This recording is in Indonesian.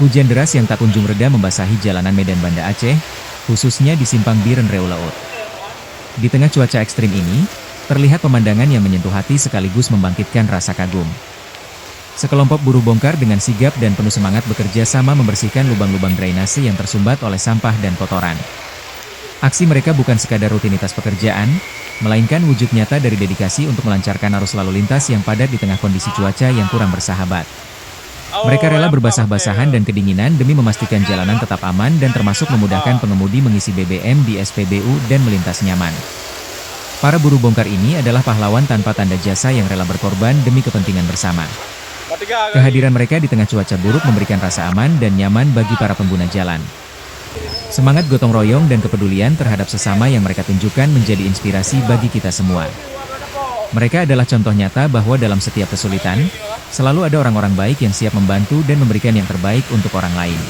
Hujan deras yang tak kunjung reda membasahi jalanan Medan Banda Aceh, khususnya di Simpang Biren Riau Laut. Di tengah cuaca ekstrim ini, terlihat pemandangan yang menyentuh hati sekaligus membangkitkan rasa kagum. Sekelompok buruh bongkar dengan sigap dan penuh semangat bekerja sama membersihkan lubang-lubang drainase yang tersumbat oleh sampah dan kotoran. Aksi mereka bukan sekadar rutinitas pekerjaan, melainkan wujud nyata dari dedikasi untuk melancarkan arus lalu lintas yang padat di tengah kondisi cuaca yang kurang bersahabat. Mereka rela berbasah-basahan dan kedinginan demi memastikan jalanan tetap aman dan termasuk memudahkan pengemudi mengisi BBM di SPBU dan melintas nyaman. Para buruh bongkar ini adalah pahlawan tanpa tanda jasa yang rela berkorban demi kepentingan bersama. Kehadiran mereka di tengah cuaca buruk memberikan rasa aman dan nyaman bagi para pengguna jalan. Semangat gotong royong dan kepedulian terhadap sesama yang mereka tunjukkan menjadi inspirasi bagi kita semua. Mereka adalah contoh nyata bahwa dalam setiap kesulitan, selalu ada orang-orang baik yang siap membantu dan memberikan yang terbaik untuk orang lain.